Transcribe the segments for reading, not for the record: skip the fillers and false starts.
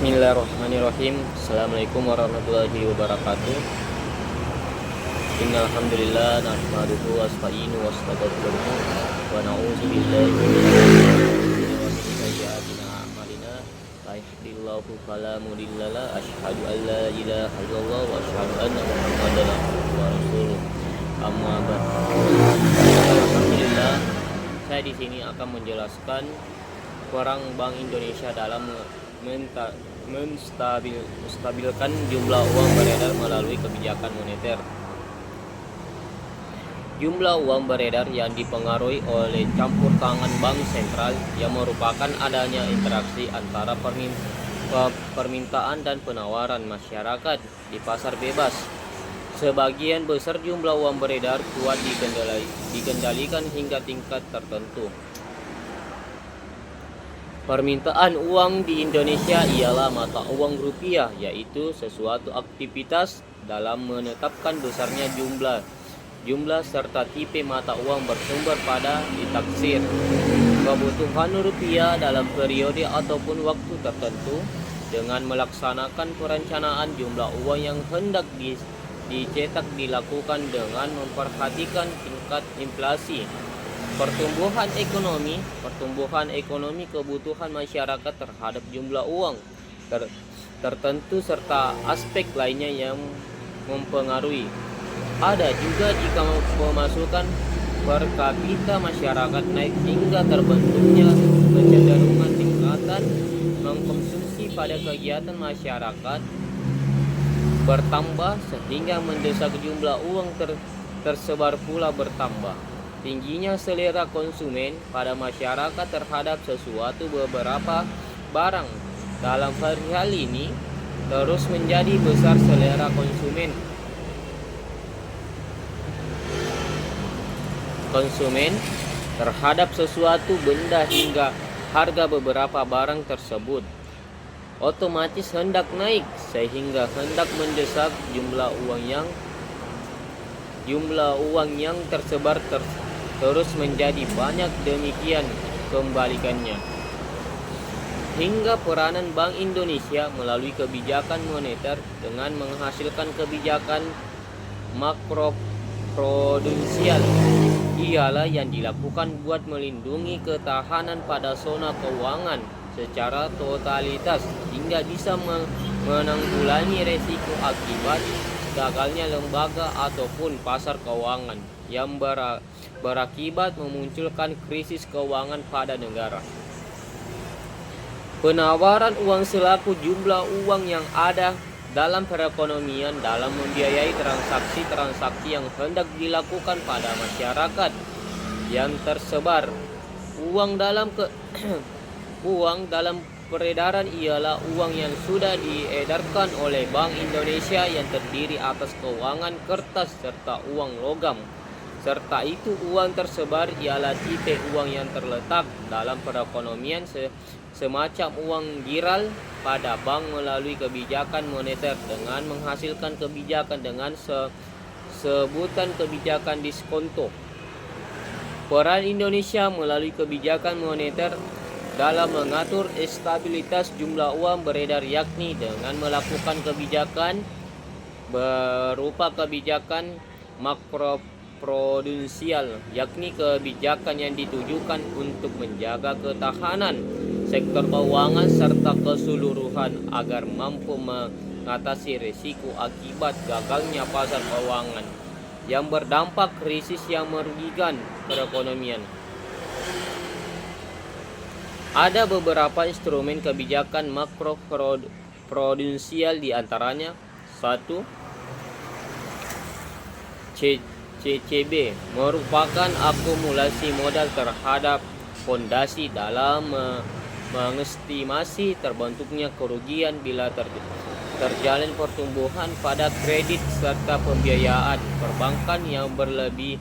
Bismillahirrahmanirrahim. Assalamualaikum warahmatullahi wabarakatuh. Innal hamdalillah nahmaduhu wa nasta'inu wa nastaghfiruh wa na'udzu billahi min sayyiati a'malina. May yahdihillahu fala mudilla lahu asyhadu an la ilaha illallah wa asyhadu anna muhammadan abduhu wa rasuluh. Amma ba'du. Alhamdulillah, saya di sini akan menjelaskan peran Bank Indonesia dalam menstabilkan jumlah uang beredar melalui kebijakan moneter. Jumlah uang beredar yang dipengaruhi oleh campur tangan bank sentral yang merupakan adanya interaksi antara permintaan dan penawaran masyarakat di pasar bebas. Sebagian besar jumlah uang beredar kuat dikendalikan hingga tingkat tertentu. Permintaan uang di Indonesia ialah mata uang rupiah, yaitu sesuatu aktivitas dalam menetapkan besarnya jumlah serta tipe mata uang bersumber pada ditaksir kebutuhan rupiah dalam periode ataupun waktu tertentu dengan melaksanakan perencanaan jumlah uang yang hendak dicetak dilakukan dengan memperhatikan tingkat inflasi, pertumbuhan ekonomi, kebutuhan masyarakat terhadap jumlah uang tertentu serta aspek lainnya yang mempengaruhi. Ada juga jika pemasukan per kapita masyarakat naik hingga terbentuknya kecenderungan tingkatan mengkonsumsi pada kegiatan masyarakat bertambah sehingga mendesak jumlah uang tersebar pula bertambah. Tingginya selera konsumen pada masyarakat terhadap beberapa barang. Dalam hal ini terus menjadi besar selera konsumen terhadap sesuatu benda hingga harga beberapa barang tersebut otomatis hendak naik sehingga hendak mendesak jumlah uang yang tersebar terus menjadi banyak. Demikian kembalikannya hingga peranan Bank Indonesia melalui kebijakan moneter dengan menghasilkan kebijakan makroprudensial ialah yang dilakukan buat melindungi ketahanan pada zona keuangan secara totalitas hingga bisa menanggulangi resiko akibat gagalnya lembaga ataupun pasar keuangan yang berakibat memunculkan krisis keuangan pada negara. Penawaran uang selaku jumlah uang yang ada dalam perekonomian dalam membiayai transaksi-transaksi yang hendak dilakukan pada masyarakat yang tersebar. Uang dalam peredaran ialah uang yang sudah diedarkan oleh Bank Indonesia yang terdiri atas keuangan kertas serta uang logam. Serta itu uang tersebar ialah tipe uang yang terletak dalam perekonomian semacam uang giral pada bank melalui kebijakan moneter dengan menghasilkan kebijakan dengan sebutan kebijakan diskonto. Peran Indonesia melalui kebijakan moneter dalam mengatur stabilitas jumlah uang beredar yakni dengan melakukan kebijakan berupa kebijakan makroprudensial, yakni kebijakan yang ditujukan untuk menjaga ketahanan sektor keuangan serta keseluruhan agar mampu mengatasi risiko akibat gagalnya pasar keuangan yang berdampak krisis yang merugikan perekonomian. Ada beberapa instrumen kebijakan makroprudensial di antaranya 1. CCB merupakan akumulasi modal terhadap fondasi dalam mengestimasi terbentuknya kerugian bila terjalin pertumbuhan pada kredit serta pembiayaan perbankan yang berlebih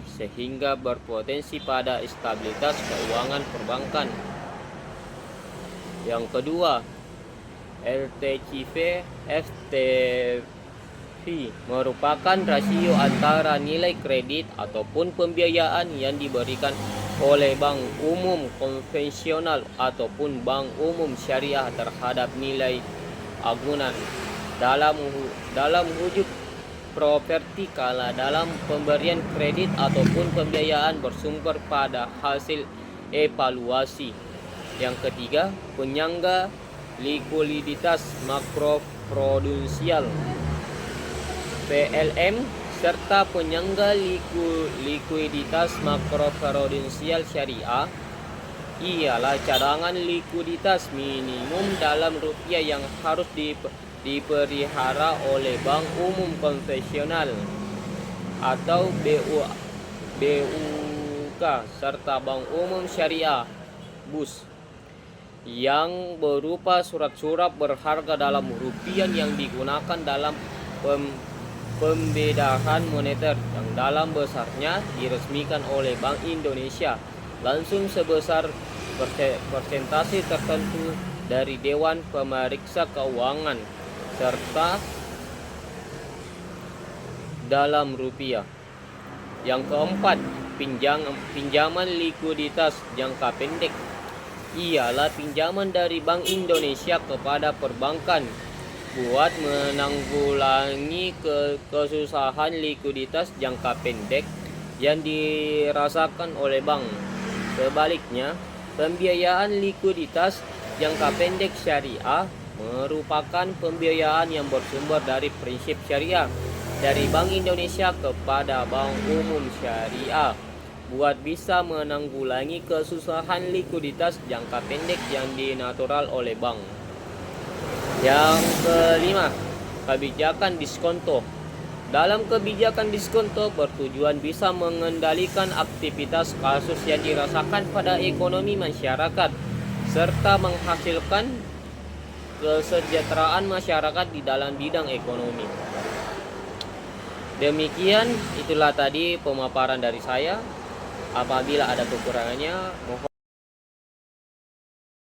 sehingga berpotensi pada stabilitas keuangan perbankan. Yang kedua, LTCV FTV merupakan rasio antara nilai kredit ataupun pembiayaan yang diberikan oleh bank umum konvensional ataupun bank umum syariah terhadap nilai agunan dalam wujud properti kala dalam pemberian kredit ataupun pembiayaan bersumber pada hasil evaluasi. Yang ketiga, penyangga likuiditas makroprudensial PLM serta penyangga likuiditas makroprudensial syariah ialah cadangan likuiditas minimum dalam rupiah yang harus dipelihara oleh bank umum konvensional atau BUK serta bank umum syariah BUS yang berupa surat-surat berharga dalam rupiah yang digunakan dalam pembedahan moneter yang dalam besarnya diresmikan oleh Bank Indonesia langsung sebesar persentase tertentu dari Dewan Pemeriksa Keuangan serta dalam rupiah. Yang keempat, pinjaman likuiditas jangka pendek ialah pinjaman dari Bank Indonesia kepada perbankan buat menanggulangi kesusahan likuiditas jangka pendek yang dirasakan oleh bank. Sebaliknya, pembiayaan likuiditas jangka pendek syariah merupakan pembiayaan yang bersumber dari prinsip syariah dari Bank Indonesia kepada Bank Umum Syariah buat bisa menanggulangi kesusahan likuiditas jangka pendek yang dinatural oleh bank. Yang kelima, kebijakan diskonto. Dalam kebijakan diskonto bertujuan bisa mengendalikan aktivitas kasus yang dirasakan pada ekonomi masyarakat serta menghasilkan kesejahteraan masyarakat di dalam bidang ekonomi. Demikian, itulah tadi pemaparan dari saya. Apabila ada kekurangannya, mohon